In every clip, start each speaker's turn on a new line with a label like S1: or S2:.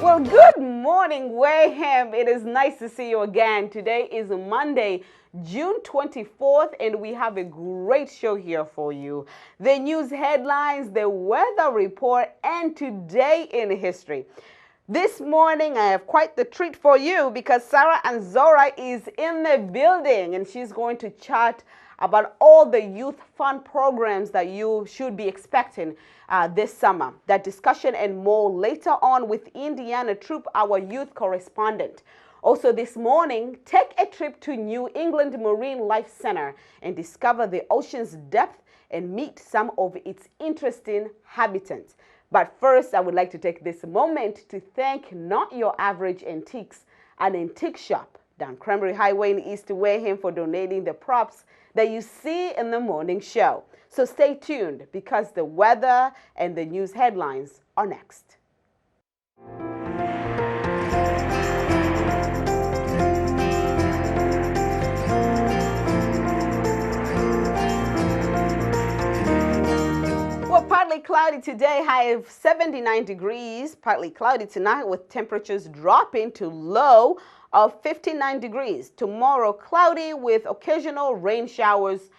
S1: Well, good morning, Wareham. It is nice to see you again. Today is Monday, June 24th, and we have a great show here for you. The news headlines, the weather report, and today in history. This morning, I have quite the treat for you because Sarah and Zora is in the building, and she's going to chat about all the youth fun programs that you should be expecting this summer. That discussion and more later on with Indiana Troop, our youth correspondent. Also this morning, take a trip to New England Marine Life Center and discover the ocean's depth and meet some of its interesting habitants. But first, I would like to take this moment to thank Not Your Average Antiques, an antique shop down Cranberry Highway in East Wareham, for donating the props that you see in the morning show. So stay tuned because the weather and the news headlines are next. Well, partly cloudy today, high of 79 degrees. Partly cloudy tonight with temperatures dropping to low of 59 degrees. Tomorrow, cloudy with occasional rain showers.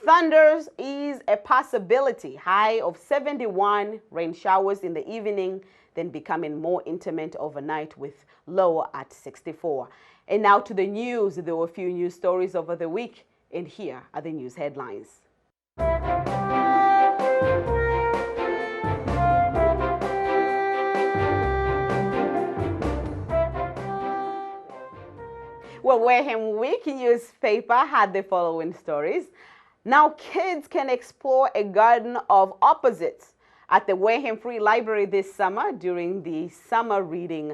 S1: Thunders is a possibility. High of 71, rain showers in the evening, then becoming more intermittent overnight with low at 64. And now to the news. There were a few news stories over the week, and here are the news headlines. Well, Wareham Week newspaper had the following stories. Now kids can explore a garden of opposites at the Wareham Free Library this summer during the summer reading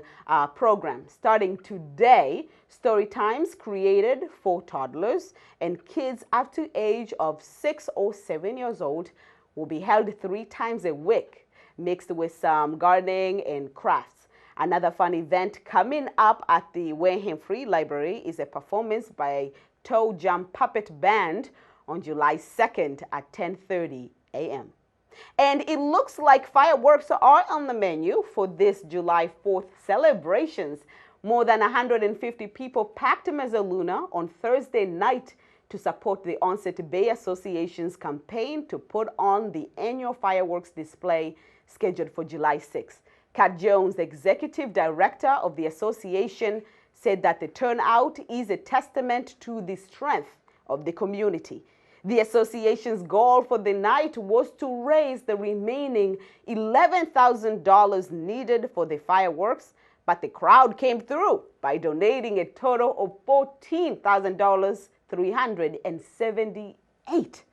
S1: program. Starting today, story times created for toddlers and kids up to age of 6 or 7 years old will be held 3 times a week, mixed with some gardening and crafts. Another fun event coming up at the Wareham Free Library is a performance by Toe Jump Puppet Band on July 2nd at 10:30 a.m. And it looks like fireworks are on the menu for this July 4th celebrations. More than 150 people packed Mezzaluna on Thursday night to support the Onset Bay Association's campaign to put on the annual fireworks display scheduled for July 6th. Kat Jones, executive director of the association, said that the turnout is a testament to the strength of the community. The association's goal for the night was to raise the remaining $11,000 needed for the fireworks, but the crowd came through by donating a total of $14,378.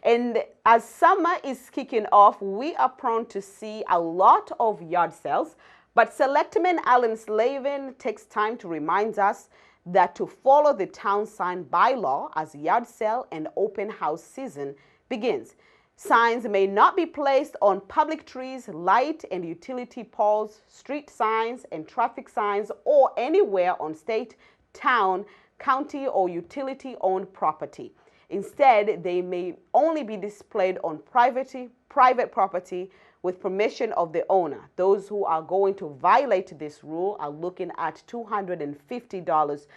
S1: And as summer is kicking off, we are prone to see a lot of yard sales, but Selectman Alan Slavin takes time to remind us that to follow the town sign bylaw as yard sale and open house season begins. Signs may not be placed on public trees, light and utility poles, street signs and traffic signs, or anywhere on state, town, county, or utility-owned property. Instead, they may only be displayed on private property with permission of the owner. Those who are going to violate this rule are looking at $250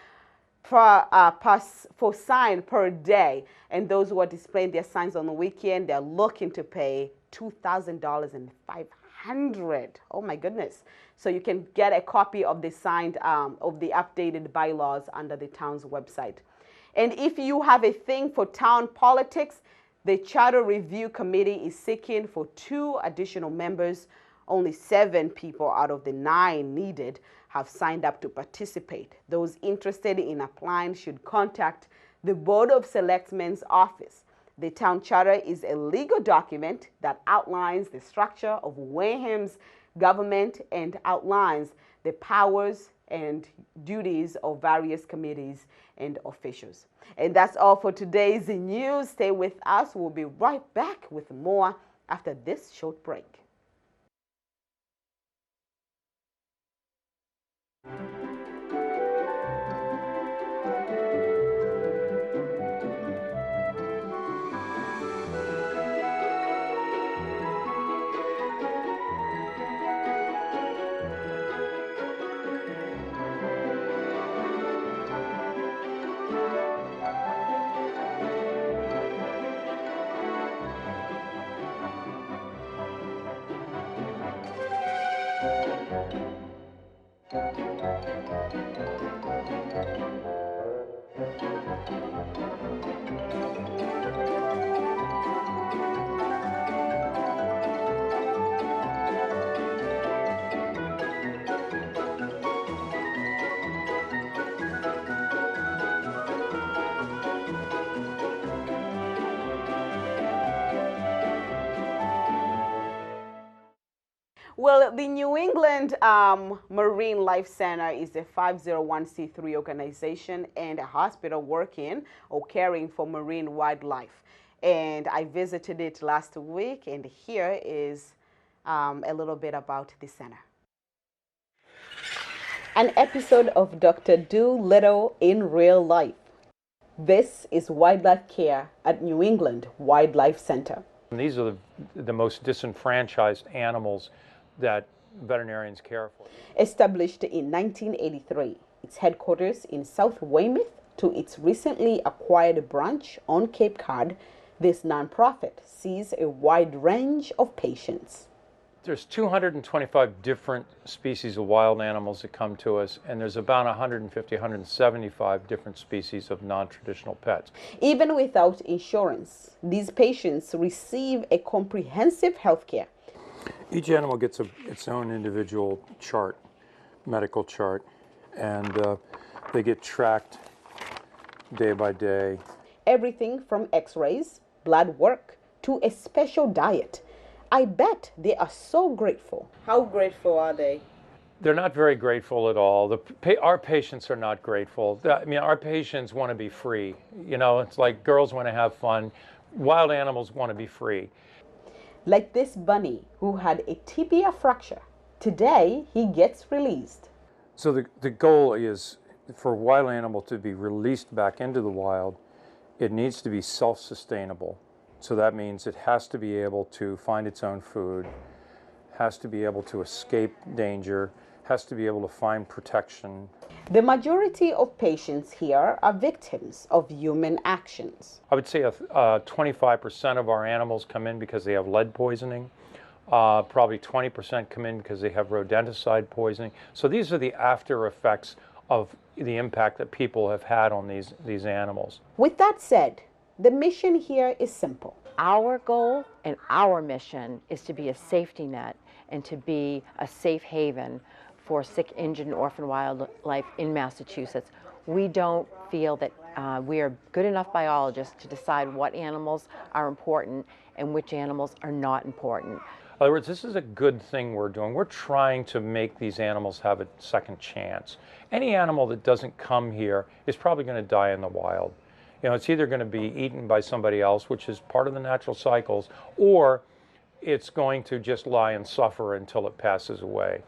S1: for sign per day. And those who are displaying their signs on the weekend, they're looking to pay $2,500. Oh my goodness. So you can get a copy of the signed, of the updated bylaws under the town's website. And if you have a thing for town politics, the Charter Review Committee is seeking for 2 additional members. Only 7 people out of the 9 needed have signed up to participate. Those interested in applying should contact the Board of Selectmen's office. The town charter is a legal document that outlines the structure of Wareham's government and outlines the powers and duties of various committees and officials. And that's all for today's news. Stay with us. We'll be right back with more after this short break. Well, the New England Marine Life Center is a 501c3 organization and a hospital working or caring for marine wildlife. And I visited it last week, and here is a little bit about the center. An episode of Dr. Doolittle in real life. This is wildlife care at New England Wildlife Center.
S2: These are the most disenfranchised animals that veterinarians care for.
S1: Established in 1983, its headquarters in South Weymouth to its recently acquired branch on Cape Cod, this nonprofit sees a wide range of patients.
S2: There's 225 different species of wild animals that come to us, and there's about 150, 175 different species of non-traditional pets.
S1: Even without insurance, these patients receive a comprehensive health care.
S2: Each animal gets its own individual chart, medical chart, and they get tracked day by day.
S1: Everything from x-rays, blood work, to a special diet. I bet they are so grateful. How grateful are they?
S2: They're not very grateful at all. Our patients are not grateful. I mean, our patients want to be free. You know, it's like girls want to have fun. Wild animals want to be free.
S1: Like this bunny who had a tibia fracture. Today, he gets released.
S2: So the goal is for a wild animal to be released back into the wild, it needs to be self-sustainable. So that means it has to be able to find its own food, has to be able to escape danger, has to be able to find protection.
S1: The majority of patients here are victims of human actions.
S2: I would say 25% of our animals come in because they have lead poisoning. Probably 20% come in because they have rodenticide poisoning. So these are the after effects of the impact that people have had on these animals.
S1: With that said, the mission here is simple.
S3: Our goal and our mission is to be a safety net and to be a safe haven for sick, injured, and orphan wildlife in Massachusetts. We don't feel that we are good enough biologists to decide what animals are important and which animals are not important.
S2: In other words, this is a good thing we're doing. We're trying to make these animals have a second chance. Any animal that doesn't come here is probably going to die in the wild. You know, it's either going to be eaten by somebody else, which is part of the natural cycles, or it's going to just lie and suffer until it passes away.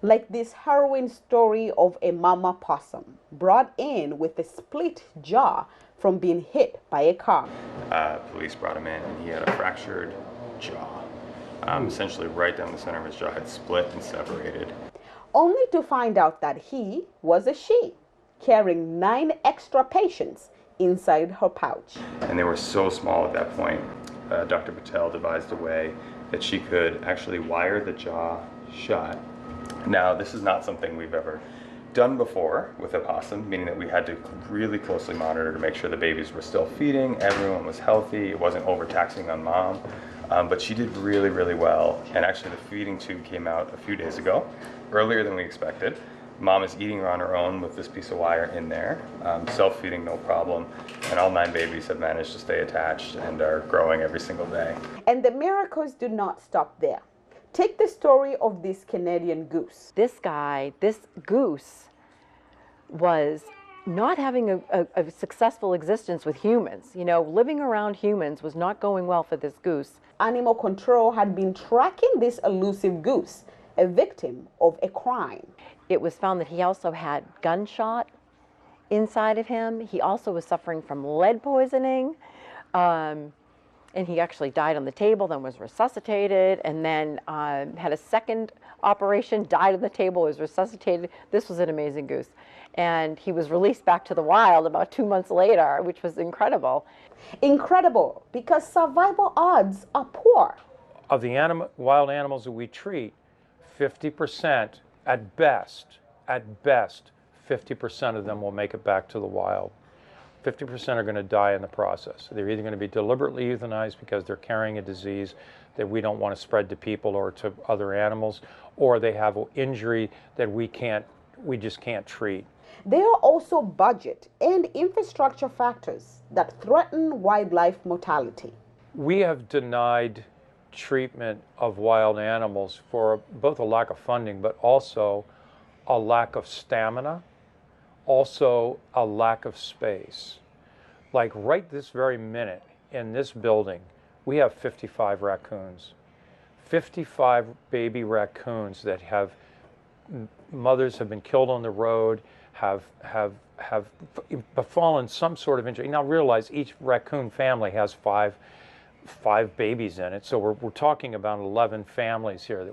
S1: Like this harrowing story of a mama possum brought in with a split jaw from being hit by a car.
S4: Police brought him in and he had a fractured jaw. Essentially right down the center of his jaw had split and separated.
S1: Only to find out that he was a she, carrying 9 extra patients inside her pouch.
S4: And they were so small at that point, Dr. Patel devised a way that she could actually wire the jaw shut. Now, this is not something we've ever done before with a possum, meaning that we had to really closely monitor to make sure the babies were still feeding, everyone was healthy, it wasn't overtaxing on mom. But she did really, really well. And actually the feeding tube came out a few days ago, earlier than we expected. Mom is eating on her own with this piece of wire in there, self-feeding no problem. And all 9 babies have managed to stay attached and are growing every single day.
S1: And the miracles do not stop there. Take the story of this Canadian goose.
S3: This goose was not having a successful existence with humans. You know, living around humans was not going well for this goose.
S1: Animal control had been tracking this elusive goose, a victim of a crime.
S3: It was found that he also had gunshot inside of him. He also was suffering from lead poisoning. And he actually died on the table, then was resuscitated, and then had a second operation, died on the table, was resuscitated. This was an amazing goose. And he was released back to the wild about 2 months later, which was incredible.
S1: Incredible, because survival odds are poor.
S2: Of the wild animals that we treat, 50% at best, 50% of them will make it back to the wild. 50% are going to die in the process. They're either going to be deliberately euthanized because they're carrying a disease that we don't want to spread to people or to other animals, or they have an injury that we just can't treat.
S1: There are also budget and infrastructure factors that threaten wildlife mortality.
S2: We have denied treatment of wild animals for both a lack of funding, but also a lack of stamina, also a lack of space. Like right this very minute in this building, we have 55 raccoons. 55 baby raccoons that mothers have been killed on the road, have befallen some sort of injury. Now realize each raccoon family has five babies in it, so we're talking about 11 families here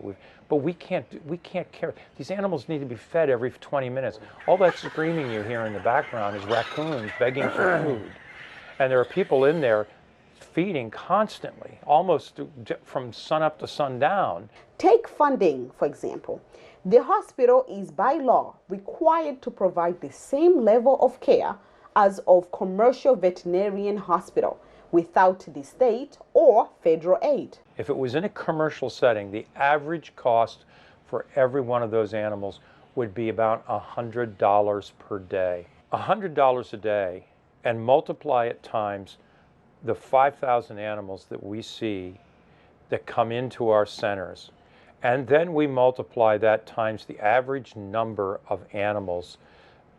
S2: but we can't care. These animals need to be fed every 20 minutes. All that screaming you hear in the background is raccoons begging for food, and there are people in there feeding constantly, almost from sunup to sundown.
S1: Take funding, for example. The hospital is by law required to provide the same level of care as of commercial veterinarian hospital without the state or federal aid.
S2: If it was in a commercial setting, the average cost for every one of those animals would be about $100 per day. $100 a day, and multiply it times the 5,000 animals that we see that come into our centers. And then we multiply that times the average number of animals,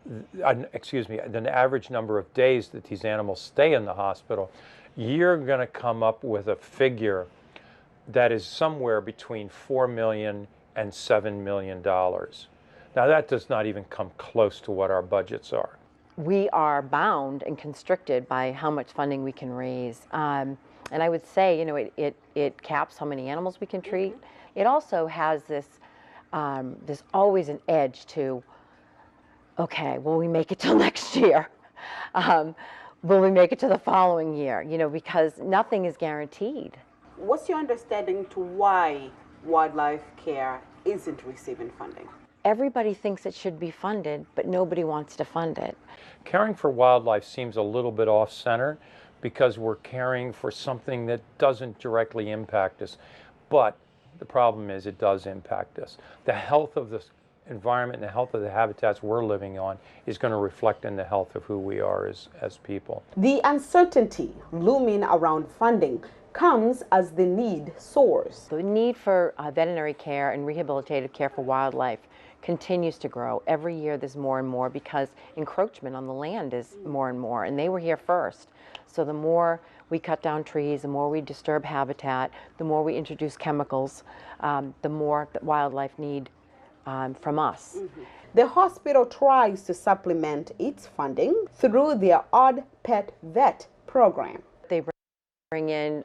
S2: the average number of days that these animals stay in the hospital. You're going to come up with a figure that is somewhere between $4 million and $7 million. Now that does not even come close to what our budgets are.
S3: We are bound and constricted by how much funding we can raise. And I would say, it caps how many animals we can treat. It also has this, there's always an edge to, okay, will we make it till next year? Will we make it to the following year? Because nothing is guaranteed.
S1: What's your understanding to why wildlife care isn't receiving funding?
S3: Everybody thinks it should be funded, but nobody wants to fund it.
S2: Caring for wildlife seems a little bit off-center because we're caring for something that doesn't directly impact us. But the problem is it does impact us. The health of the environment and the health of the habitats we're living on is going to reflect in the health of who we are as people.
S1: The uncertainty looming around funding comes as the need soars.
S3: The need for veterinary care and rehabilitative care for wildlife continues to grow. Every year there's more and more because encroachment on the land is more and more, and they were here first. So the more we cut down trees, the more we disturb habitat, the more we introduce chemicals, the more that wildlife need from us.
S1: The hospital tries to supplement its funding through their Odd Pet Vet program.
S3: They bring in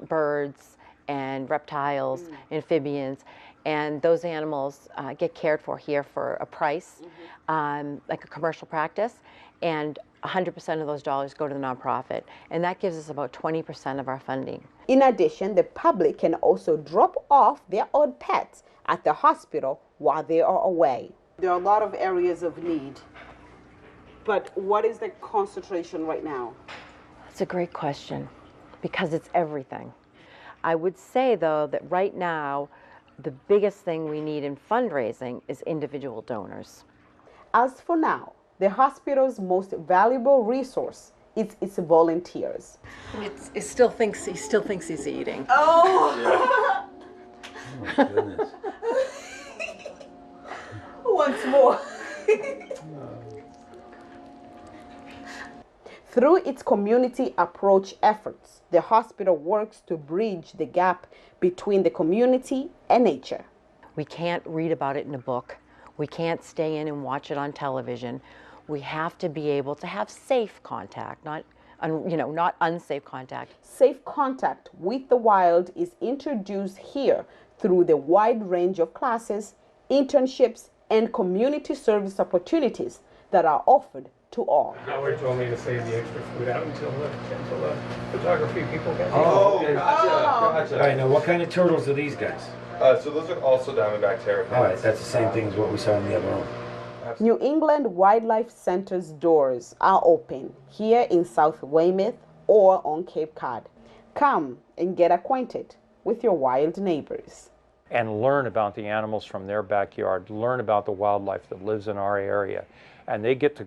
S3: birds and reptiles, amphibians, and those animals get cared for here for a price, like a commercial practice, and 100% of those dollars go to the nonprofit, and that gives us about 20% of our funding.
S1: In addition, the public can also drop off their odd pets at the hospital while they are away. There are a lot of areas of need, but what is the concentration right now?
S3: That's a great question, because it's everything. I would say, though, that right now, the biggest thing we need in fundraising is individual donors.
S1: As for now, the hospital's most valuable resource is its volunteers.
S5: He still thinks he's eating.
S1: Oh!
S6: Oh my goodness.
S1: Once more. Through its community approach efforts, the hospital works to bridge the gap between the community and nature.
S3: We can't read about it in a book. We can't stay in and watch it on television. We have to be able to have safe contact, not unsafe contact.
S1: Safe contact with the wild is introduced here through the wide range of classes, internships, and community service opportunities that are offered to all.
S7: Howard told me to save the extra food out until the photography people get here.
S6: Oh, gotcha. All right, now what kind of turtles are these guys?
S4: So those are also diamondback terrapins.
S6: All right, that's the same thing as what we saw in the other room.
S1: New England Wildlife Center's doors are open here in South Weymouth or on Cape Cod. Come and get acquainted with your wild neighbors.
S2: And learn about the animals from their backyard, learn about the wildlife that lives in our area. And they get to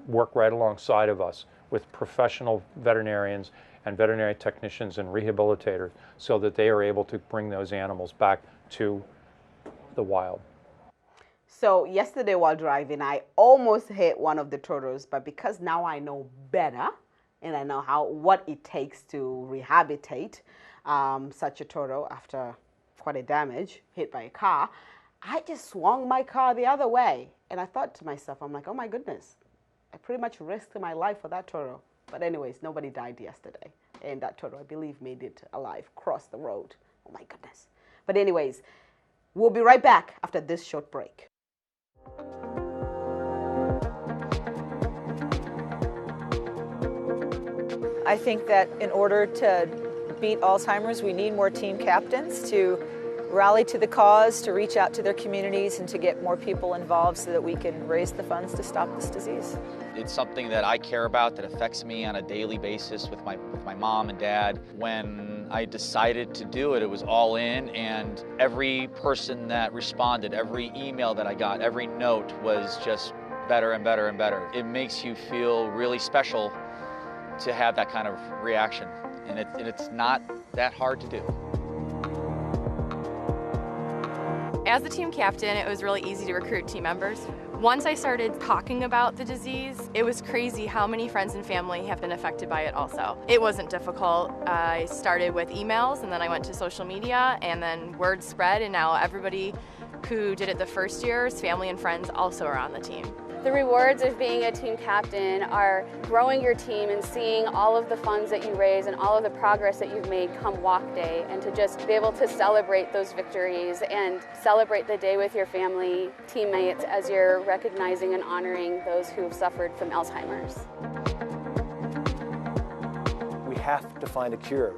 S2: work right alongside of us with professional veterinarians and veterinary technicians and rehabilitators so that they are able to bring those animals back to the wild.
S1: So yesterday while driving, I almost hit one of the turtles, but because now I know better and I know what it takes to rehabilitate such a turtle after quite a damage hit by a car, I just swung my car the other way. And I thought to myself, I'm like, oh my goodness, I pretty much risked my life for that turtle. But anyways, nobody died yesterday. And that turtle, I believe, made it alive, crossed the road. Oh my goodness. But anyways, we'll be right back after this short break.
S8: I think that in order to beat Alzheimer's, we need more team captains to rally to the cause, to reach out to their communities, and to get more people involved so that we can raise the funds to stop this disease.
S9: It's something that I care about, that affects me on a daily basis with my mom and dad. When I decided to do it, it was all in, and every person that responded, every email that I got, every note was just better and better and better. It makes you feel really special to have that kind of reaction, and it's not that hard to do.
S10: As the team captain, it was really easy to recruit team members. Once I started talking about the disease, it was crazy how many friends and family have been affected by it also. It wasn't difficult. I started with emails, and then I went to social media, and then word spread, and now everybody who did it the first year's family and friends also are on the team.
S11: The rewards of being a team captain are growing your team and seeing all of the funds that you raise and all of the progress that you've made come walk day, and to just be able to celebrate those victories and celebrate the day with your family, teammates, as you're recognizing and honoring those who have suffered from Alzheimer's.
S12: We have to find a cure,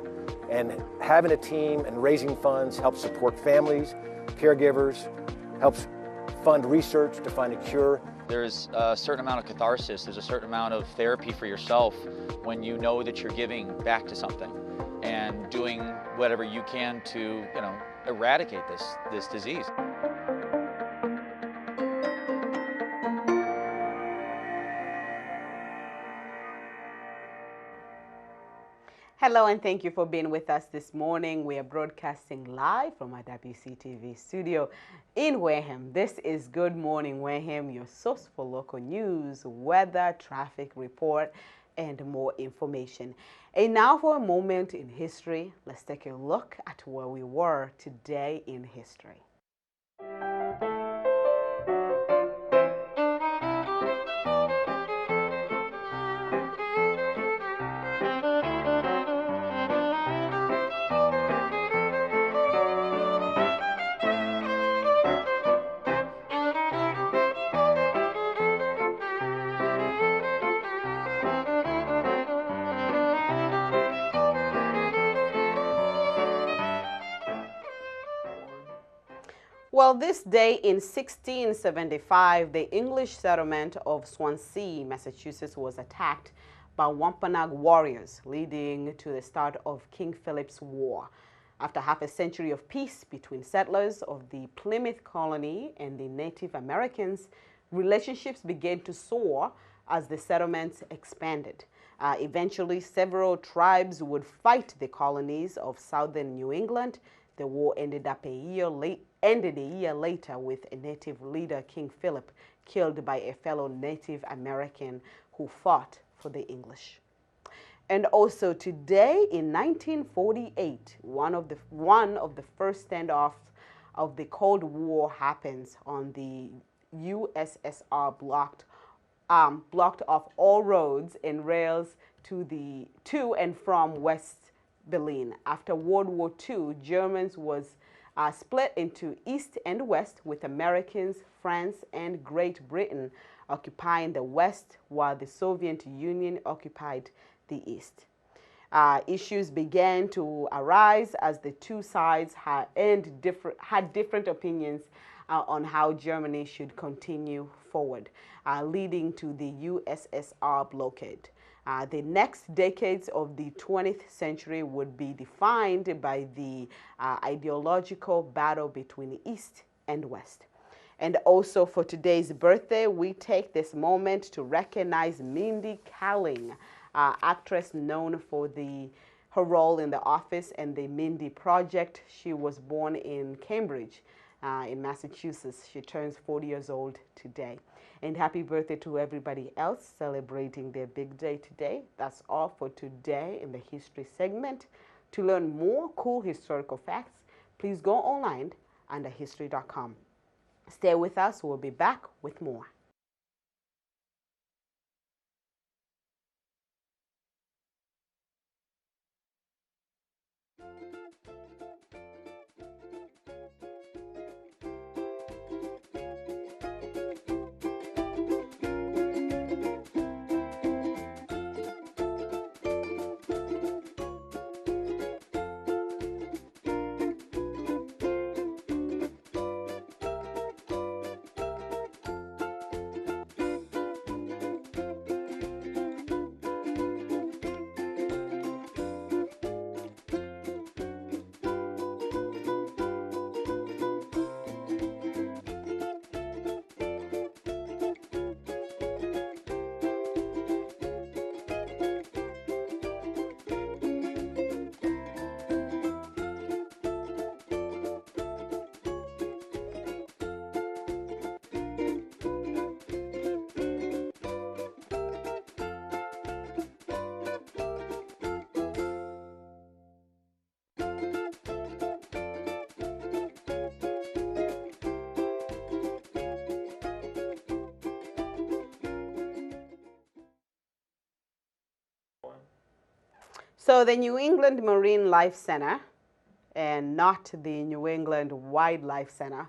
S12: and having a team and raising funds helps support families, caregivers, helps fund research to find a cure.
S9: There's a certain amount of catharsis, there's a certain amount of therapy for yourself when you know that you're giving back to something and doing whatever you can to, eradicate this disease.
S1: Hello and thank you for being with us this morning. We are broadcasting live from our WCTV studio in Wareham. This is Good Morning Wareham, your source for local news, weather, traffic report, and more information. And now for a moment in history, let's take a look at where we were today in history. Well, this day in 1675, the English settlement of Swansea, Massachusetts, was attacked by Wampanoag warriors, leading to the start of King Philip's War. After half a century of peace between settlers of the Plymouth colony and the Native Americans, relationships began to soar as the settlements expanded. Eventually, several tribes would fight the colonies of southern New England. The war ended a year later with a native leader, King Philip, killed by a fellow Native American who fought for the English. And also today in 1948, one of the first standoffs of the Cold War happens on the USSR blocked off all roads and rails to and from West Berlin. After World War II, Germans was split into East and West, with Americans, France, and Great Britain occupying the West, while the Soviet Union occupied the East. Issues began to arise as the two sides had different opinions on how Germany should continue forward, leading to the USSR blockade. The next decades of the 20th century would be defined by the ideological battle between East and West. And also for today's birthday, we take this moment to recognize Mindy Kaling, actress known for her role in The Office and the Mindy Project. She was born in Cambridge, in Massachusetts. She turns 40 years old today. And happy birthday to everybody else celebrating their big day today. That's all for today in the history segment. To learn more cool historical facts, please go online under history.com. Stay with us. We'll be back with more. So the New England Marine Life Center, and not the New England Wildlife Center,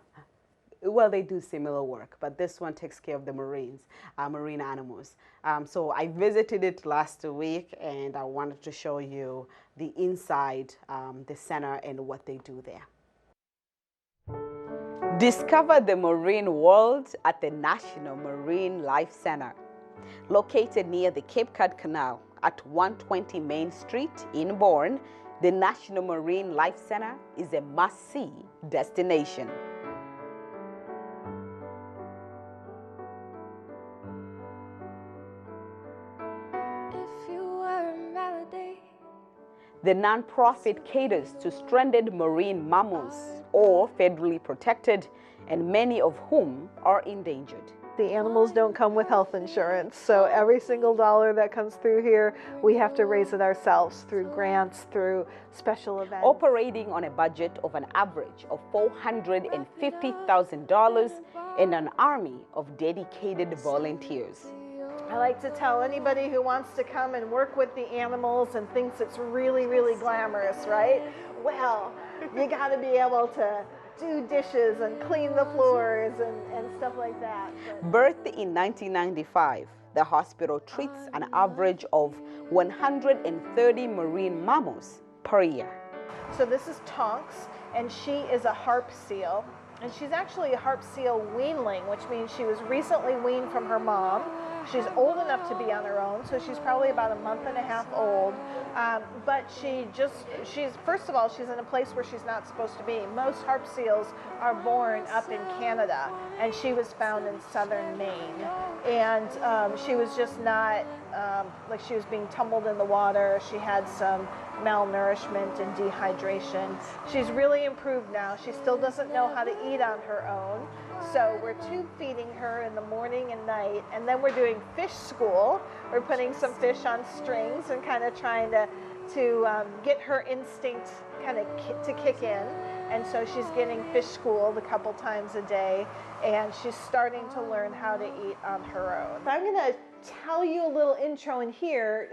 S1: well, they do similar work, but this one takes care of the marine animals. So I visited it last week, and I wanted to show you the inside the center and what they do there. Discover the marine world at the National Marine Life Center. Located near the Cape Cod Canal at 120 Main Street in Bourne, the National Marine Life Center is a must-see destination. The nonprofit caters to stranded marine mammals or federally protected, and many of whom are endangered.
S13: The animals don't come with health insurance, so every single dollar that comes through here, we have to raise it ourselves through grants, through special events.
S1: Operating on a budget of an average of $450,000 and an army of dedicated volunteers.
S13: I like to tell anybody who wants to come and work with the animals and thinks it's really, really glamorous, right? Well, you got to be able to do dishes and clean the floors and stuff like that.
S1: Birthed in 1995, the hospital treats an average of 130 marine mammals per year.
S13: So this is Tonks, and she is a harp seal. And she's actually a harp seal weanling, which means she was recently weaned from her mom. She's old enough to be on her own, so she's probably about a month and a half old. But she's first of all, she's in a place where she's not supposed to be. Most harp seals are born up in Canada, and she was found in southern Maine. And she was just not, like she was being tumbled in the water. She had some malnourishment and dehydration. She's really improved now. She still doesn't know how to eat on her own. So we're tube feeding her in the morning and night, and then we're doing fish school. We're putting some fish on strings and kind of trying to get her instinct kind of to kick in. And so she's getting fish schooled a couple times a day, and she's starting to learn how to eat on her own. I'm going to tell you a little intro in here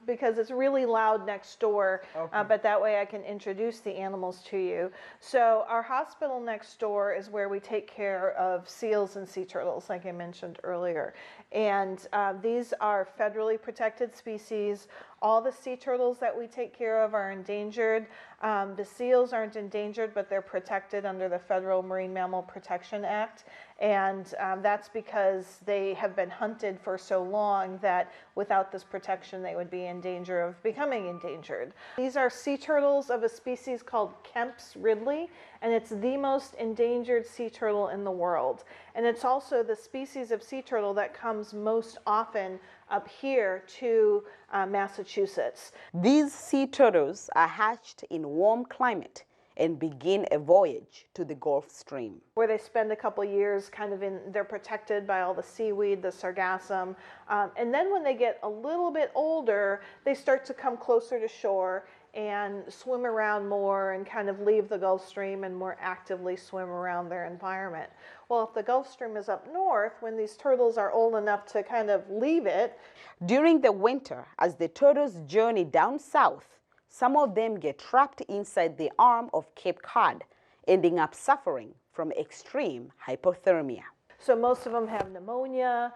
S13: because it's really loud next door, okay. But that way I can introduce the animals to you. So our hospital next door is where we take care of seals and sea turtles, like I mentioned earlier. And these are federally protected species. All the sea turtles that we take care of are endangered. The seals aren't endangered, but they're protected under the Federal Marine Mammal Protection Act. And that's because they have been hunted for so long that without this protection, they would be in danger of becoming endangered. These are sea turtles of a species called Kemp's ridley, and it's the most endangered sea turtle in the world. And it's also the species of sea turtle that comes most often up here to Massachusetts.
S1: These sea turtles are hatched in warm climate and begin a voyage to the Gulf Stream,
S13: where they spend a couple years kind of they're protected by all the seaweed, the sargassum, and then when they get a little bit older, they start to come closer to shore and swim around more and kind of leave the Gulf Stream and more actively swim around their environment. Well, if the Gulf Stream is up north, when these turtles are old enough to kind of leave it.
S1: During the winter, as the turtles journey down south, some of them get trapped inside the arm of Cape Cod, ending up suffering from extreme hypothermia.
S13: So most of them have pneumonia,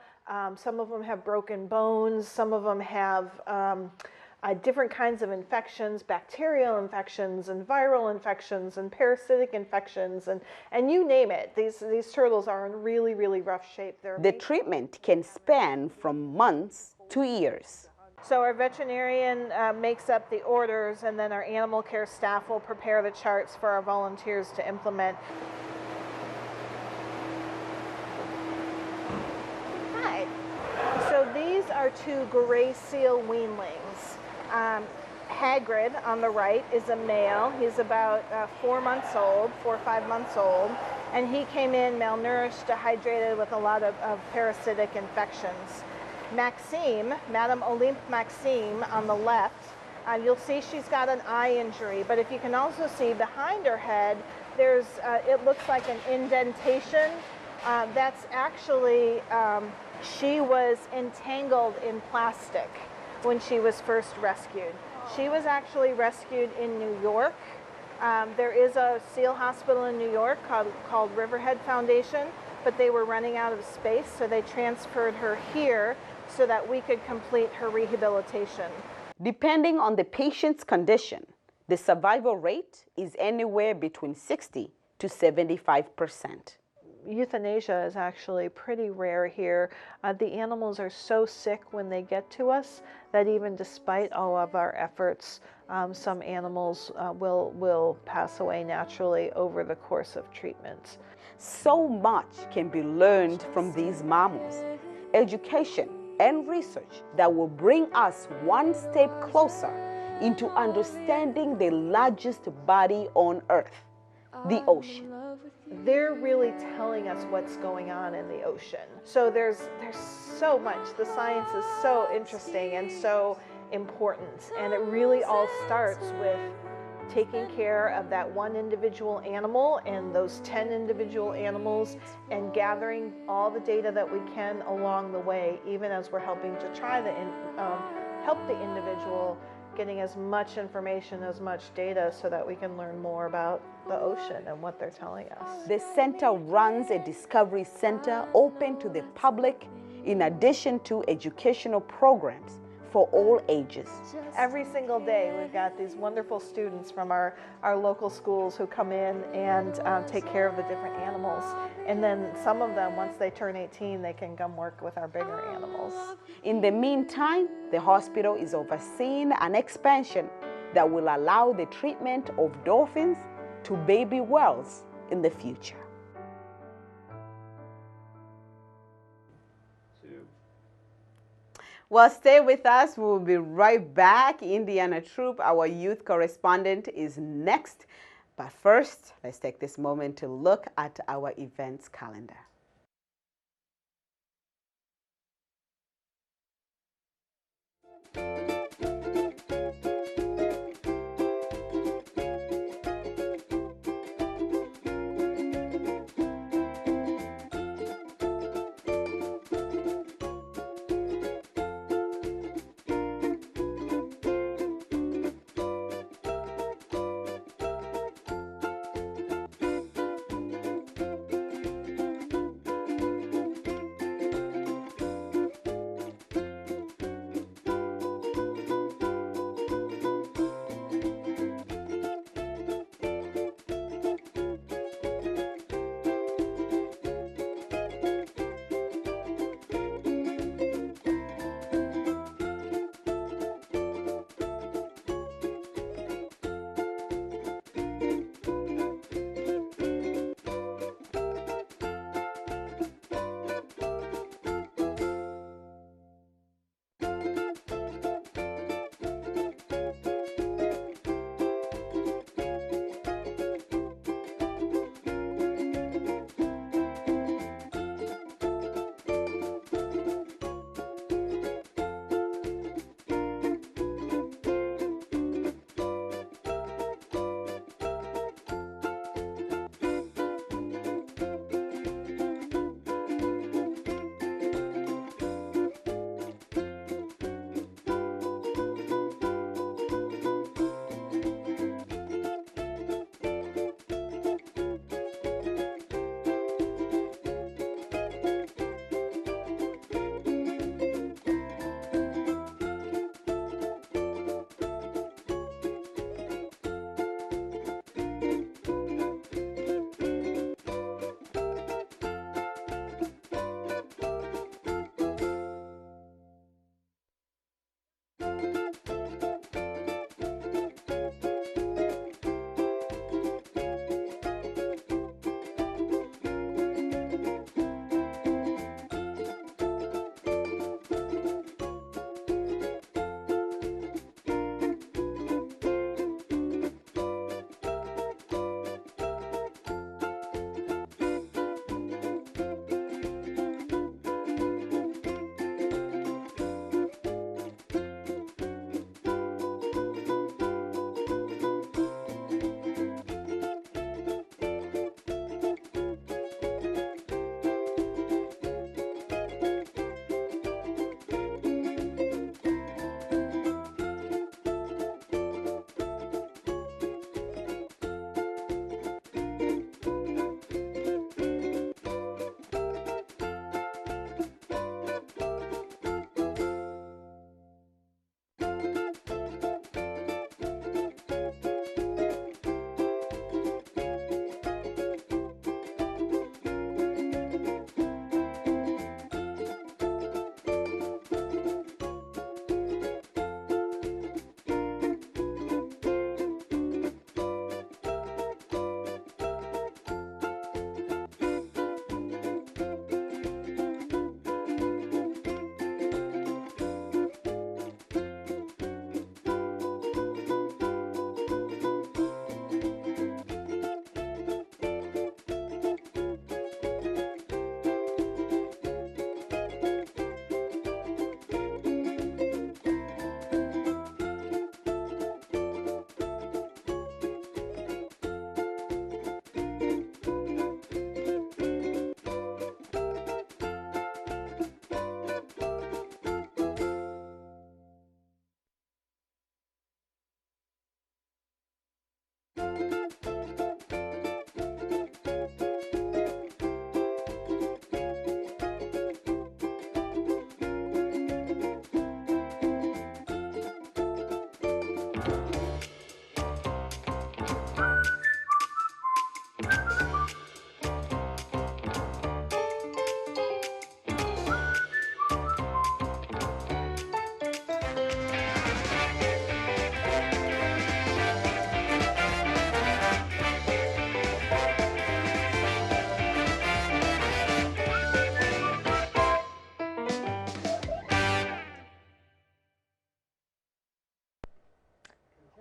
S13: some of them have broken bones, some of them have different kinds of infections, bacterial infections and viral infections and parasitic infections and you name it. These turtles are in really, really rough shape.
S1: The treatment can span from months to years.
S13: So our veterinarian makes up the orders, and then our animal care staff will prepare the charts for our volunteers to implement. Hi. So these are two gray seal weanlings. Hagrid on the right is a male. He's about 4 months old, 4 or 5 months old, and he came in malnourished, dehydrated with a lot of parasitic infections. Maxime, Madame Olympe Maxime on the left, you'll see she's got an eye injury, but if you can also see behind her head, there's, it looks like an indentation. That's actually, she was entangled in plastic when she was first rescued. She was actually rescued in New York. There is a seal hospital in New York called Riverhead Foundation, but they were running out of space, so they transferred her here so that we could complete her rehabilitation.
S1: Depending on the patient's condition, the survival rate is anywhere between 60 to 75%.
S13: Euthanasia is actually pretty rare here. The animals are so sick when they get to us that even despite all of our efforts, some animals will pass away naturally over the course of treatment.
S1: So much can be learned from these mammals. Education and research that will bring us one step closer into understanding the largest body on Earth, the ocean.
S13: They're really telling us what's going on in the ocean. So there's so much. The science is so interesting and so important, and it really all starts with taking care of that one individual animal and those 10 individual animals and gathering all the data that we can along the way, even as we're helping to try to help the individual, getting as much information, as much data so that we can learn more about the ocean and what they're telling us.
S1: The center runs a discovery center open to the public in addition to educational programs for all ages.
S13: Every single day we've got these wonderful students from our local schools who come in and take care of the different animals. And then some of them, once they turn 18, they can come work with our bigger animals.
S1: In the meantime, the hospital is overseeing an expansion that will allow the treatment of dolphins to baby whales in the future. Well, stay with us. We'll be right back. Indiana Troop, our youth correspondent, is next. But first, let's take this moment to look at our events calendar.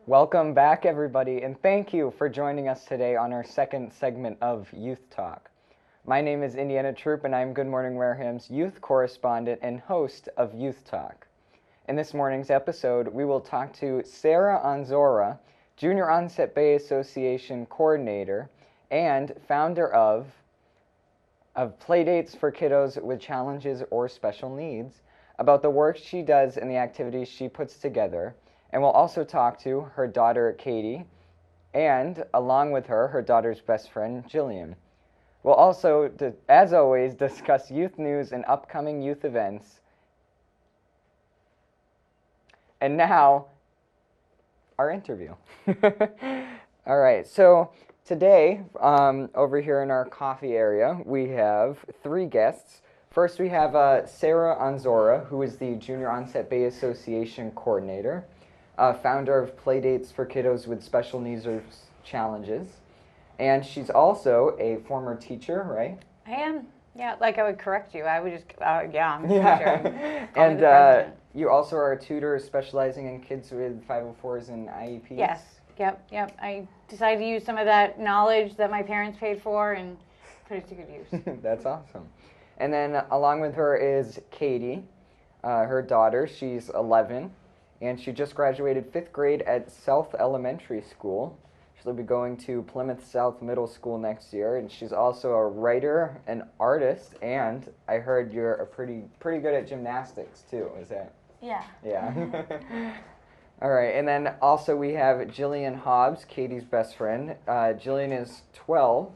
S14: Welcome back, everybody, and thank you for joining us today on our second segment of Youth Talk. My name is Indiana Troop, and I'm Good Morning Wareham's youth correspondent and host of Youth Talk. In this morning's episode, we will talk to Sarah Anzora, Junior Onset Bay Association coordinator and founder of Playdates for Kiddos with Challenges or Special Needs, about the work she does and the activities she puts together. And we'll also talk to her daughter, Katie, and along with her, her daughter's best friend, Jillian. We'll also, as always, discuss youth news and upcoming youth events. And now, our interview. All right, so today, over here in our coffee area, we have 3 guests. First, we have Sarah Anzora, who is the Junior Onset Bay Association coordinator. Founder of Playdates for Kiddos with Special Needs or Challenges. And she's also a former teacher, right?
S15: I am. Yeah, like I would correct you. I would just, yeah, I'm
S14: Yeah.
S15: sure.
S14: And you also are a tutor specializing in kids with 504s and IEPs?
S15: Yes, yep. I decided to use some of that knowledge that my parents paid for and put it to good use.
S14: That's awesome. And then along with her is Katie, her daughter. She's 11. And she just graduated 5th grade at South Elementary School. She'll be going to Plymouth South Middle School next year. And she's also a writer, an artist, and I heard you're a pretty good at gymnastics too. Is that?
S15: Yeah.
S14: Yeah. All right. And then also we have Jillian Hobbs, Katie's best friend. Jillian is 12,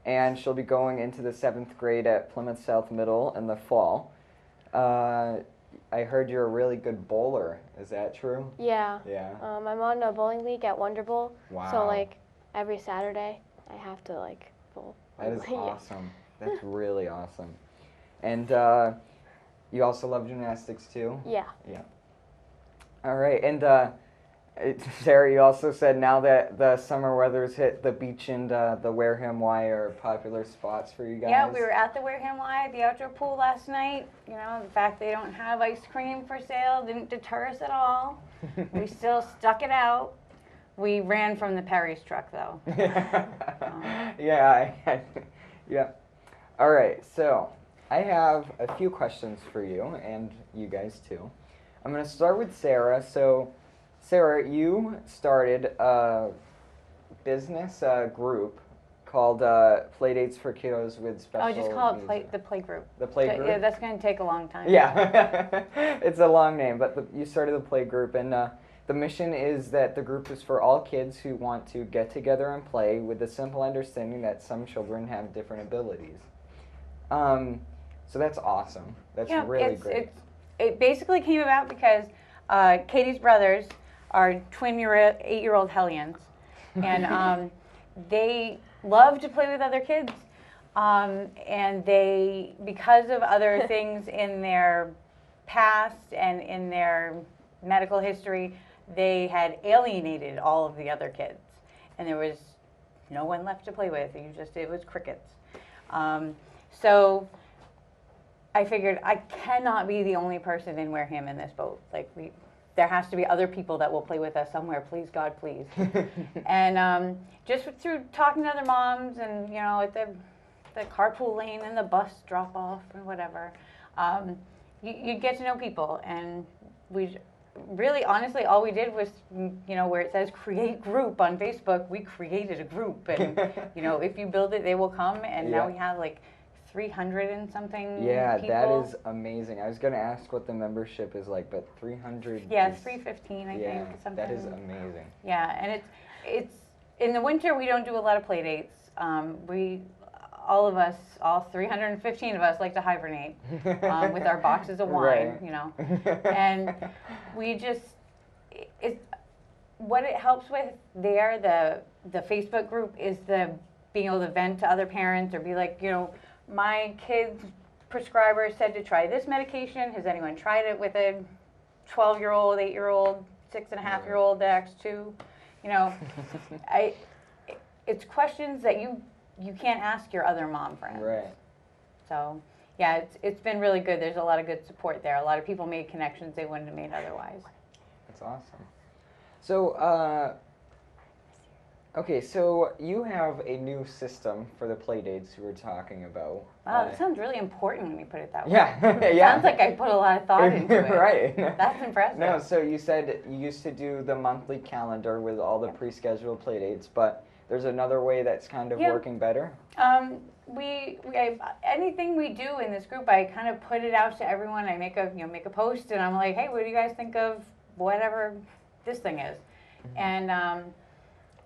S14: and she'll be going into the 7th grade at Plymouth South Middle in the fall. I heard you're a really good bowler. Is that true?
S16: Yeah.
S14: Yeah.
S16: I'm on a bowling league at Wonder Bowl.
S14: Wow.
S16: So like every Saturday, I have to like bowl.
S14: That is
S16: Yeah.
S14: awesome. That's really awesome. And you also love gymnastics too?
S16: Yeah.
S14: Yeah. All right. And Sarah, you also said now that the summer weather's hit, the beach and the Wareham Y are popular spots for you guys.
S15: Yeah, we were at the Wareham Y at the outdoor pool last night. You know, the fact they don't have ice cream for sale didn't deter us at all. We still stuck it out. We ran from the Perry's truck though.
S14: Yeah. Yeah. All right. So I have a few questions for you and you guys too. I'm going to start with Sarah. So Sarah, you started a business group called Playdates for Kiddos with Special Needs.
S15: Oh, just call it the play group.
S14: The play group?
S15: Yeah, that's going to take a long time.
S14: Yeah, it's a long name, but you started the play group, and the mission is that the group is for all kids who want to get together and play with the simple understanding that some children have different abilities. So that's awesome. That's really great.
S15: It basically came about because Katie's brothers are twin 8-year-old hellions, and they love to play with other kids, and they, because of other things in their past and in their medical history, they had alienated all of the other kids, and there was no one left to play with. It was crickets. So I figured I cannot be the only person in Wareham in this boat. Like there has to be other people that will play with us somewhere. Please, God, please. And just through talking to other moms and, at the carpool lane and the bus drop off and whatever, you get to know people. And we really, honestly, all we did was, where it says create group on Facebook, we created a group. And, if you build it, they will come. And now we have 300 and something
S14: Yeah,
S15: people.
S14: That is amazing. I was going to ask what the membership is like, but 300
S15: Yeah,
S14: is,
S15: 315, I
S14: yeah,
S15: think. Something.
S14: That is amazing.
S15: Yeah, and it's in the winter we don't do a lot of play dates. All of us, all 315 of us, like to hibernate with our boxes of wine,
S14: Right.
S15: And we just, what it helps with there, the Facebook group, is the being able to vent to other parents or be like, you know, my kid's prescriber said to try this medication. Has anyone tried it with a 12-year-old, 8-year-old, 6.5-year-old X2? You know, it's questions that you can't ask your other mom friends.
S14: Right.
S15: So, yeah, it's been really good. There's a lot of good support there. A lot of people made connections they wouldn't have made otherwise.
S14: That's awesome. So, okay, so you have a new system for the play dates you were talking about.
S15: Wow, that sounds really important when you put it that way.
S14: Yeah,
S15: It
S14: yeah.
S15: sounds like I put a lot of thought into it.
S14: Right.
S15: That's impressive.
S14: No, so you said you used to do the monthly calendar with all the pre-scheduled play dates, but there's another way that's kind of working better?
S15: Anything we do in this group, I kind of put it out to everyone. I make a post, and I'm like, hey, what do you guys think of whatever this thing is? And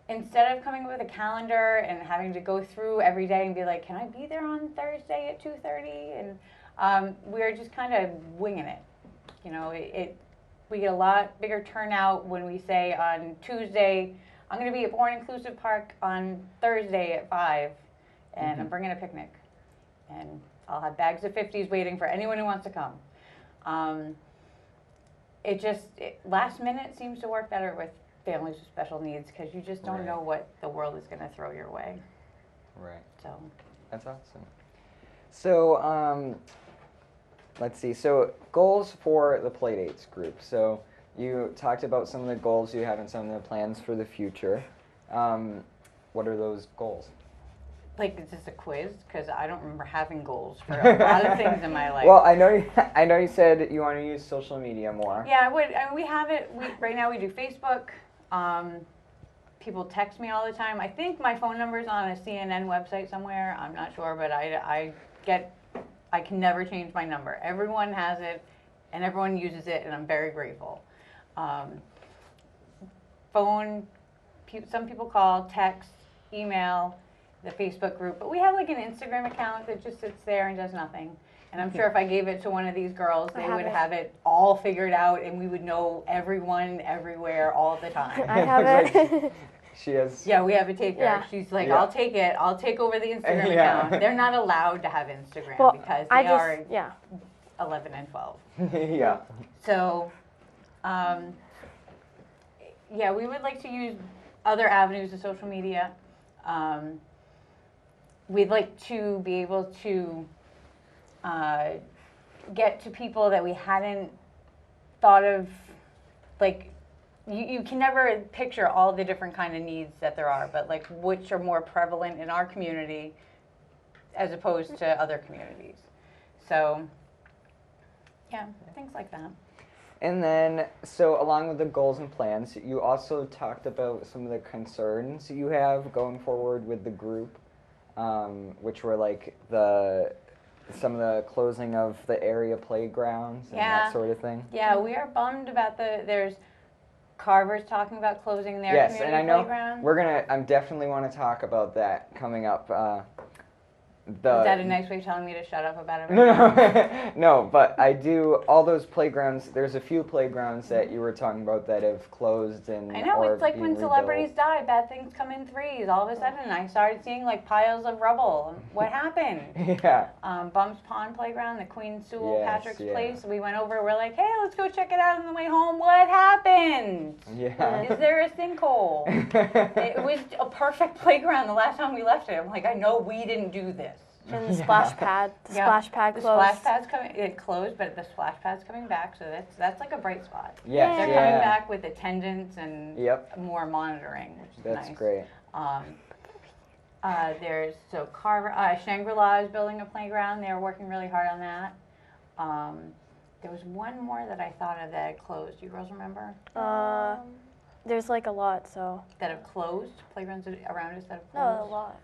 S15: instead of coming up with a calendar and having to go through every day and be like, can I be there on Thursday at 2:30? And we're just kind of winging it. You know, we get a lot bigger turnout when we say on Tuesday, I'm going to be at Born Inclusive Park on Thursday at 5, and I'm bringing a picnic. And I'll have bags of 50s waiting for anyone who wants to come. Last minute seems to work better with families with special needs because you just don't know what the world is going to throw your way.
S14: Right.
S15: So
S14: that's awesome. So let's see. So goals for the Playdates group. So you talked about some of the goals you have and some of the plans for the future. What are those goals?
S15: Like, is this a quiz? Because I don't remember having goals for a lot of things in my life.
S14: Well, I know you said you want to use social media more.
S15: Yeah, I would. I mean, we have it. Right now we do Facebook. People text me all the time. I think my phone number is on a CNN website somewhere. I'm not sure, but I can never change my number. Everyone has it, and everyone uses it, and I'm very grateful. Phone, some people call, text, email, the Facebook group, but we have like an Instagram account that just sits there and does nothing. And I'm sure if I gave it to one of these girls, they would have it all figured out, and we would know everyone, everywhere, all the time.
S16: I have it.
S14: She has.
S15: Yeah, we have a taker.
S16: Yeah.
S15: She's like,
S14: Yeah.
S15: I'll take it. I'll take over the Instagram
S14: Yeah.
S15: account. They're not allowed to have Instagram
S16: Well,
S15: because
S16: I
S15: they
S16: just-
S15: are
S16: yeah.
S15: 11 and 12.
S14: Yeah.
S15: So, yeah, we would like to use other avenues of social media. We'd like to be able to get to people that we hadn't thought of. Like, you can never picture all the different kind of needs that there are, but like which are more prevalent in our community as opposed to other communities. So, yeah, things like that.
S14: And then, so along with the goals and plans, you also talked about some of the concerns you have going forward with the group, which were like some of the closing of the area playgrounds and that sort of thing.
S15: Yeah, we are bummed about there's Carver's talking about closing their
S14: Yes,
S15: community
S14: and I know
S15: playground.
S14: I definitely want to talk about that coming up.
S15: Is that a nice way of telling me to shut up about it?
S14: No, but I do, all those playgrounds, there's a few playgrounds that you were talking about that have closed and
S15: I know,
S14: or
S15: it's like when
S14: being
S15: celebrities
S14: rebuilt.
S15: die, bad things come in threes. All of a sudden, I started seeing like piles of rubble. What happened?
S14: Yeah.
S15: Bumps Pond Playground, the Queen Sewell
S14: Yes,
S15: Patrick's
S14: yeah.
S15: place. We went over, we're like, hey, let's go check it out on the way home. What happened?
S14: Yeah.
S15: Is there a sinkhole? It was a perfect playground the last time we left it. I'm like, I know we didn't do this.
S16: And the splash pad. The splash pad closed.
S15: The splash pad's coming. It closed, but the splash pad's coming back, so that's like a bright spot.
S14: Yes,
S15: they're
S14: yeah.
S15: coming back with attendance and more monitoring, which is
S14: That's
S15: nice.
S14: great.
S15: There's Shangri-La is building a playground. They're working really hard on that. There was one more that I thought of that had closed. Do you girls remember?
S16: There's like a lot, so.
S15: That have closed? Playgrounds around us that have
S16: No,
S15: closed?
S16: a lot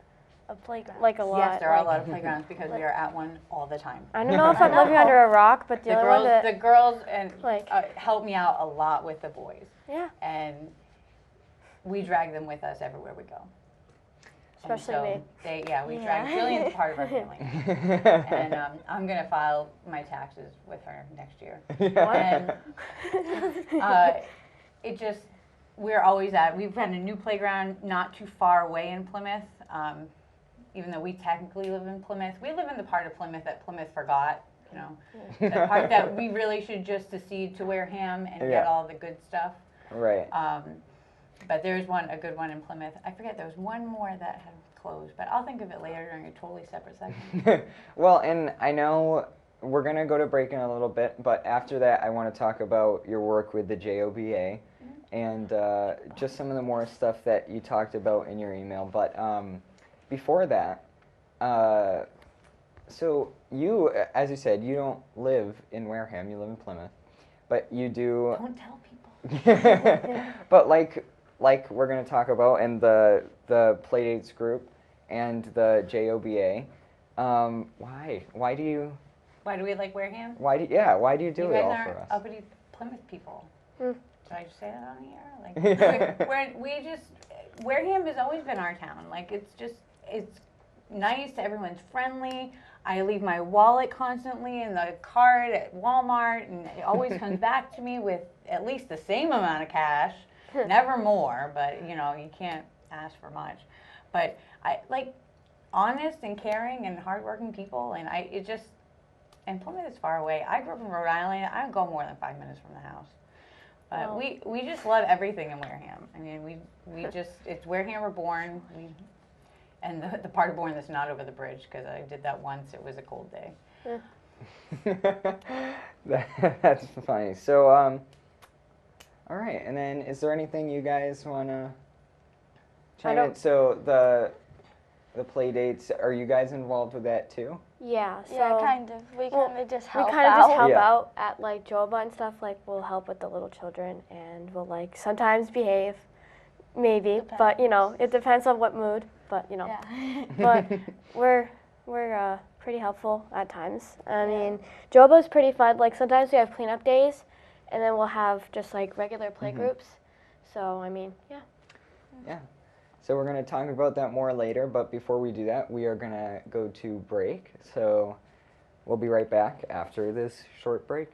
S16: of playgrounds. Like a lot.
S15: Yes, there are a lot
S16: like-
S15: of playgrounds because we are at one all the time.
S16: I don't know if I'm living under a rock, but the other
S15: girls,
S16: one that,
S15: the girls and help me out a lot with the boys.
S16: Yeah.
S15: And we drag them with us everywhere we go.
S16: Especially
S15: and so
S16: me.
S15: we drag Jillian's part of our family. And I'm going to file my taxes with her next year. And it just, we're always at. We've had a new playground not too far away in Plymouth. Even though we technically live in Plymouth, we live in the part of Plymouth that Plymouth forgot. You know, the part that we really should just accede to Wareham and get all the good stuff.
S14: Right.
S15: But there's a good one in Plymouth. I forget, there was one more that had closed, but I'll think of it later during a totally separate segment.
S14: Well, and I know we're going to go to break in a little bit, but after that I want to talk about your work with the JOBA and just some of the more stuff that you talked about in your email. But before that, so you, as you said, you don't live in Wareham, you live in Plymouth, but you do...
S15: Don't tell people.
S14: But like we're going to talk about in the Playdates group and the JOBA, why do you...
S15: Why do we like Wareham?
S14: Why do you do it all for us?
S15: You guys aren't uppity Plymouth people. Did I just say that on the air? Like, Wareham has always been our town. Like, it's nice, everyone's friendly. I leave my wallet constantly in the cart at Walmart, and it always comes back to me with at least the same amount of cash, never more, but you know, you can't ask for much. But I like honest and caring and hardworking people, and and Plymouth is far away. I grew up in Rhode Island. I don't go more than 5 minutes from the house. But we just love everything in Wareham. I mean, we just, it's Wareham we're born. And the part of born that's not over the bridge, because I did that once. It was a cold day.
S14: That's funny. So, all right. And then, is there anything you guys want to chime in? So the play dates, are you guys involved with that too?
S16: Yeah. So
S11: yeah, kind of. We kind of just help
S16: out at like Joba and stuff. Like we'll help with the little children, and we'll like sometimes behave, maybe. Depends. But you know, it depends on what mood. But you know, but we're pretty helpful at times. I mean, Joba's pretty fun. Like sometimes we have cleanup days, and then we'll have just like regular play groups. So I mean, yeah.
S14: Yeah. So we're going to talk about that more later, but before we do that, we are going to go to break. So we'll be right back after this short break.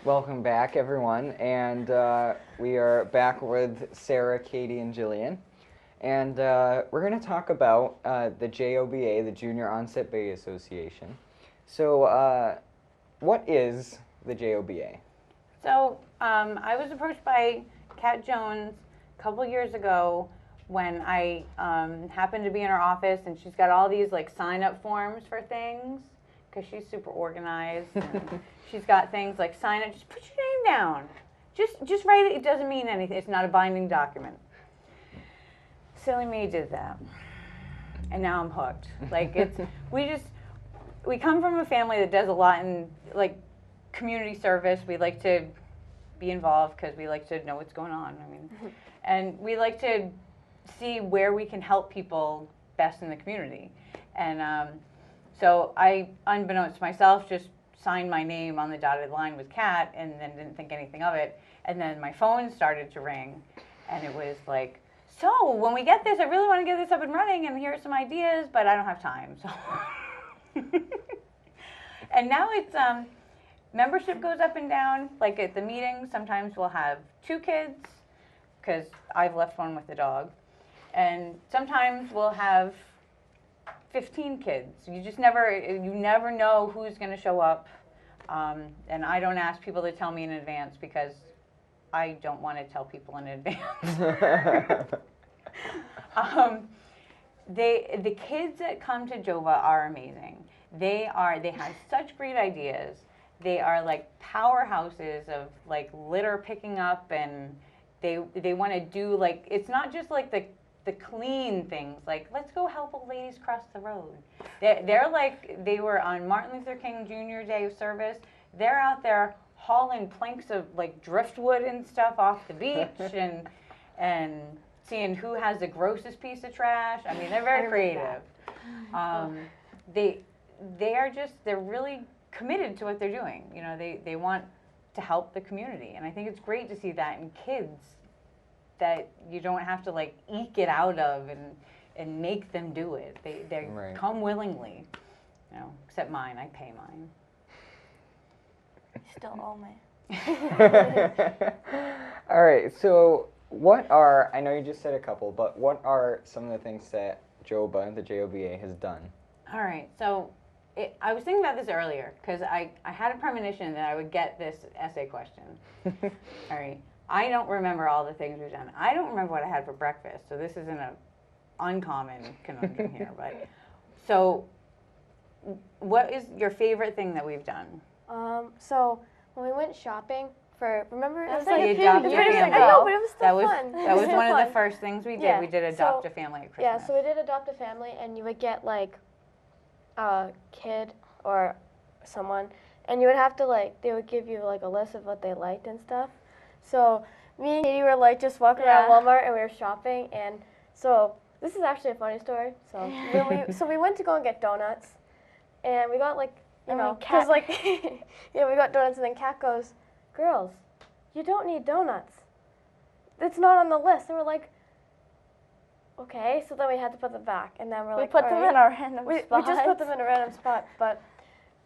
S14: Welcome back, everyone. And we are back with Sarah, Katie, and Jillian. And we're going to talk about the JOBA, the Junior Onset Bay Association. So what is the JOBA?
S15: So I was approached by Kat Jones a couple years ago when I happened to be in her office, and she's got all these like sign-up forms for things because she's super organized. And she's got things like sign up, just put your name down. Just write it. It doesn't mean anything. It's not a binding document. Silly me did that, and now I'm hooked. Like we come from a family that does a lot in like community service. We like to be involved because we like to know what's going on. I mean, and we like to see where we can help people best in the community. And so I, unbeknownst to myself, just signed my name on the dotted line with Kat, and then didn't think anything of it. And then my phone started to ring, and it was like, so when we get this, I really want to get this up and running, and here are some ideas, but I don't have time. So, and now it's membership goes up and down. Like at the meetings, sometimes we'll have 2 kids because I've left one with the dog, and sometimes we'll have 15 kids. You never know who's going to show up, and I don't ask people to tell me in advance because I don't want to tell people in advance. The kids that come to JOBA are amazing. They have such great ideas. They are like powerhouses of like litter picking up, and they want to do like, it's not just like the clean things, like let's go help old ladies cross the road. They're like, they were on Martin Luther King Jr. Day of Service. They're out there hauling planks of like driftwood and stuff off the beach and seeing who has the grossest piece of trash. I mean, they're very creative. They're really committed to what they're doing. You know, they want to help the community, and I think it's great to see that in kids that you don't have to like eke it out of and make them do it. They
S14: Right.
S15: come willingly. You know, except mine, I pay mine.
S16: Still owe me.
S14: All right, so what are, I know you just said a couple, but what are some of the things that JOBA, the JOBA, has done?
S15: All right, so I was thinking about this earlier because I had a premonition that I would get this essay question. All right, I don't remember all the things we've done. I don't remember what I had for breakfast, so this isn't an uncommon conundrum here. But so, what is your favorite thing that we've done?
S16: So when we went shopping remember it was
S15: The
S16: like a few
S15: adopt a
S16: years
S15: family.
S16: ago. I know, but it was still fun.
S15: That was one of the first things we did.
S16: Yeah.
S15: We did adopt a family at Christmas.
S16: Yeah, so we did adopt a family, and you would get like a kid or someone, and you would have to like, they would give you like a list of what they liked and stuff. So me and Katie were like just walking around Walmart, and we were shopping, and so this is actually a funny story. So when we went to go and get donuts, and we got like, you know, because like, yeah, we got donuts, and then Kat goes, "Girls, you don't need donuts. It's not on the list." And we're like, okay. So then we had to put them back, and then we're like,
S17: put them in our random
S16: we just put them in a random spot, but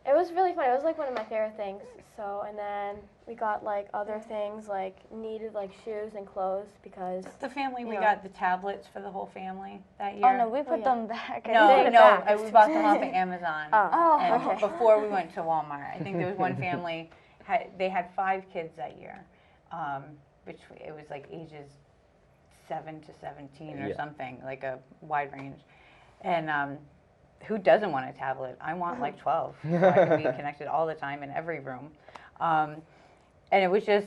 S16: it was really fun. It was like one of my favorite things. So, and then we got like other things like needed like shoes and clothes because
S15: the family, we
S16: know.
S15: got the tablets for the whole family that year.
S17: Oh no, we put them back.
S15: We bought them off of Amazon. And
S17: Okay.
S15: before we went to Walmart. I think there was one family, they had 5 kids that year, which it was like ages 7 to 17 or something, like a wide range. And who doesn't want a tablet? I want like 12. So I can be connected all the time in every room. And it was just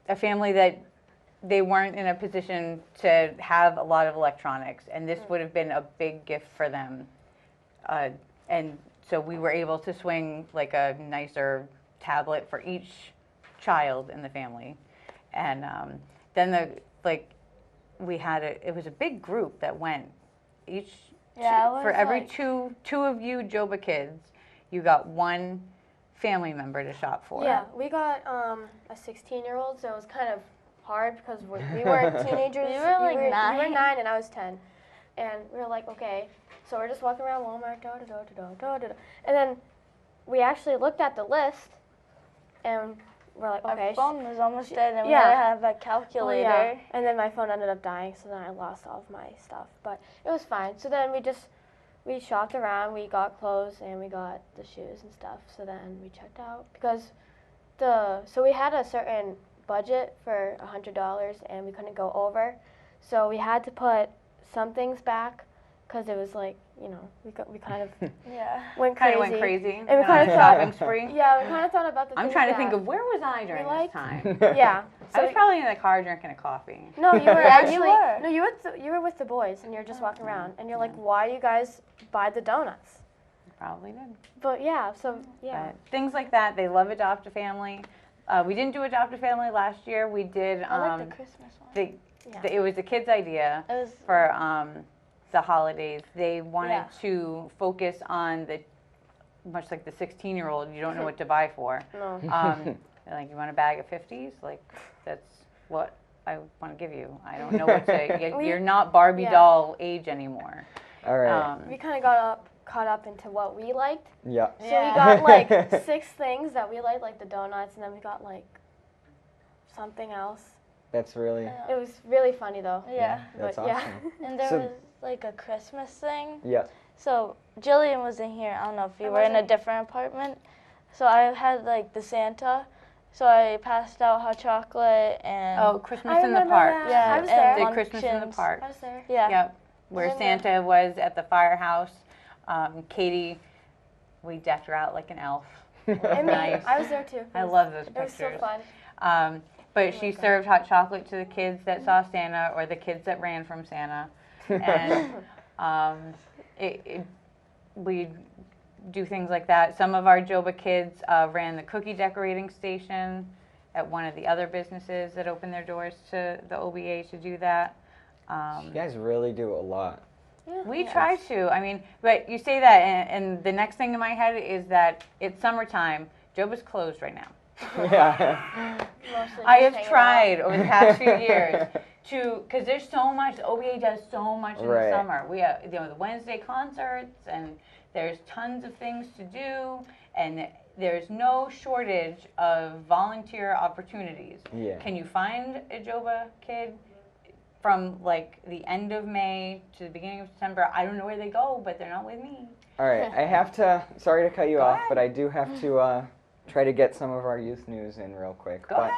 S15: a family that they weren't in a position to have a lot of electronics, and this would have been a big gift for them. And so we were able to swing like a nicer tablet for each child in the family. And then we had it was a big group that went. For every
S16: like,
S15: two of you JOBA kids, you got one family member to shop for.
S16: Yeah, we got a 16-year-old, so it was kind of hard because we weren't teenagers.
S17: You were like 9.
S16: You were 9 and I was 10. And we were like, okay. So we're just walking around Walmart, and then we actually looked at the list, and we're like, okay.
S17: Our phone was almost dead, and we
S16: Yeah.
S17: had to have a
S16: Oh,
S17: calculator.
S16: yeah. And then my phone ended up dying, so then I lost all of my stuff. But it was fine. So then we shopped around, we got clothes, and we got the shoes and stuff. So then we checked out because so we had a certain budget for $100, and we couldn't go over. So we had to put some things back because it was like, you know, we kind of
S17: Yeah.
S16: went
S15: Kind
S16: crazy.
S15: of went crazy.
S16: And we kind of
S15: shopping spree.
S16: Yeah, we kind of thought about the
S15: I'm
S16: things
S15: trying to
S16: that
S15: think of where was I during
S16: we
S15: this
S16: liked.
S15: time.
S16: Yeah.
S15: I was probably in the car drinking a coffee.
S16: No, you were
S17: Yeah,
S16: actually.
S17: you were.
S16: No, you were with the boys, and you're just walking around, and you're like, "Why you guys buy the donuts?"
S15: Probably did.
S16: But yeah, so yeah.
S15: But things like that. They love Adopt a Family. We didn't do Adopt a Family last year. We did.
S17: I like the Christmas one.
S15: It was a kid's idea
S17: It was
S15: for the holidays. They wanted
S17: Yeah.
S15: to focus on much like the 16-year-old, you don't know what to buy for.
S16: No.
S15: They're like, you want a bag of 50s? Like, that's what I want to give you. I don't know what to. You're not Barbie doll age anymore.
S14: All right.
S16: We kind of caught up into what we liked.
S14: Yeah.
S16: So we got like 6 things that we liked, like the donuts, and then we got like something else.
S14: That's really.
S16: It was really funny though.
S17: Yeah.
S14: That's
S16: But,
S14: awesome.
S17: And there
S14: So-
S17: was like a Christmas thing.
S14: Yeah.
S17: So Jillian was in here. I don't know if you
S16: I
S17: were in a
S16: wasn't.
S17: different apartment. So I had like the Santa. So I passed out hot chocolate and.
S15: Oh, Christmas
S16: I
S15: in the
S16: remember
S15: park.
S16: that.
S17: Yeah,
S16: I was
S17: and
S16: there.
S15: Did Christmas in the
S17: luncheons.
S15: park.
S16: I was there.
S17: Yeah.
S15: Yep. Where
S16: Remember.
S15: Santa was at the firehouse. Katie, we decked her out like an elf. It was
S16: And me,
S15: nice.
S16: I was there too.
S15: I love those
S16: It was
S15: pictures.
S16: so fun.
S15: But she served hot chocolate to the kids that saw Santa or the kids that ran from Santa. And we do things like that. Some of our Joba kids ran the cookie decorating station at one of the other businesses that opened their doors to the OBA to do that.
S14: You guys really do a lot.
S15: We try to. I mean, but you say that, and the next thing in my head is that it's summertime. Joba's closed right now.
S14: Yeah.
S15: I have tried over the past few years because there's so much. The OBA does so much in the summer. We have the Wednesday concerts, and there's tons of things to do, and there's no shortage of volunteer opportunities.
S14: Yeah.
S15: Can you find a Joba kid from like the end of May to the beginning of September? I don't know where they go, but they're not with me.
S14: All right. I have to. Sorry to cut you off, but I do have to try to get some of our youth news in real quick.
S15: Go ahead.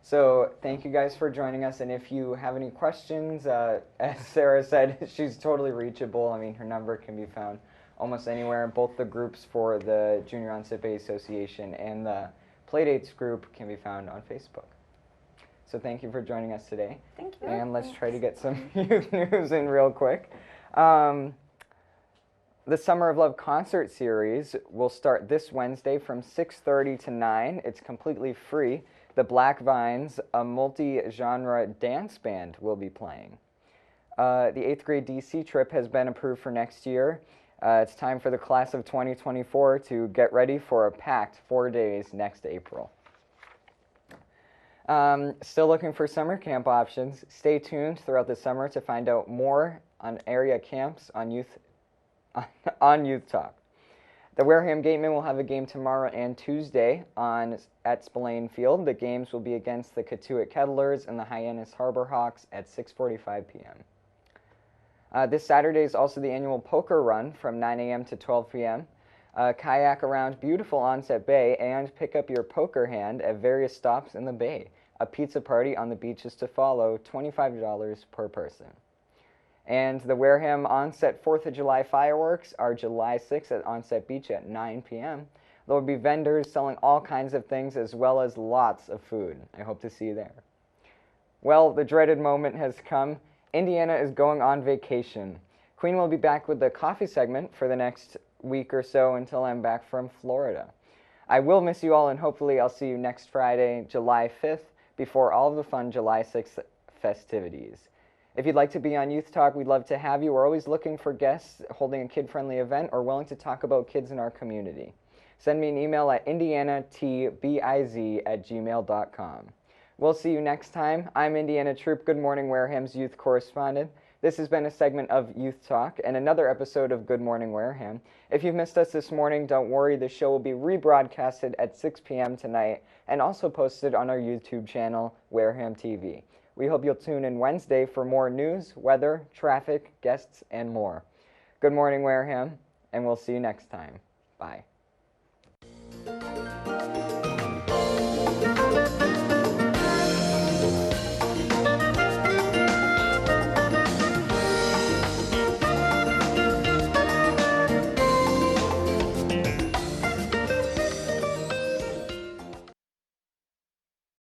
S14: So thank you guys for joining us, and if you have any questions, as Sarah said, she's totally reachable. I mean, her number can be found almost anywhere. Both the groups for the Junior Onset Bay Association and the Playdates group can be found on Facebook. So thank you for joining us today.
S15: Thank you.
S14: And let's try to get some youth news in real quick. The Summer of Love concert series will start this Wednesday from 6:30 to 9. It's completely free. The Black Vines, a multi-genre dance band, will be playing. The 8th grade DC trip has been approved for next year. It's time for the class of 2024 to get ready for a packed 4 days next April. Still looking for summer camp options. Stay tuned throughout the summer to find out more on area camps on Youth Talk. The Wareham Gatemen will have a game tomorrow and Tuesday at Spillane Field. The games will be against the Katuitt Kettlers and the Hyannis Harbor Hawks at 6:45 p.m. This Saturday is also the annual poker run from 9 a.m. to 12 p.m. Kayak around beautiful Onset Bay and pick up your poker hand at various stops in the bay. A pizza party on the beach is to follow, $25 per person. And the Wareham Onset 4th of July fireworks are July 6th at Onset Beach at 9 p.m. There will be vendors selling all kinds of things as well as lots of food. I hope to see you there. Well, the dreaded moment has come. Indiana is going on vacation. Queen will be back with the coffee segment for the next week or so until I'm back from Florida. I will miss you all, and hopefully I'll see you next Friday, July 5th, before all of the fun July 6th festivities. If you'd like to be on Youth Talk, we'd love to have you. We're always looking for guests holding a kid-friendly event or willing to talk about kids in our community. Send me an email at indianatbiz@gmail.com. We'll see you next time. I'm Indiana Troop, Good Morning Wareham's youth correspondent. This has been a segment of Youth Talk and another episode of Good Morning Wareham. If you've missed us this morning, don't worry, the show will be rebroadcasted at 6 p.m. tonight and also posted on our YouTube channel, Wareham TV. We hope you'll tune in Wednesday for more news, weather, traffic, guests, and more. Good morning, Wareham, and we'll see you next time. Bye.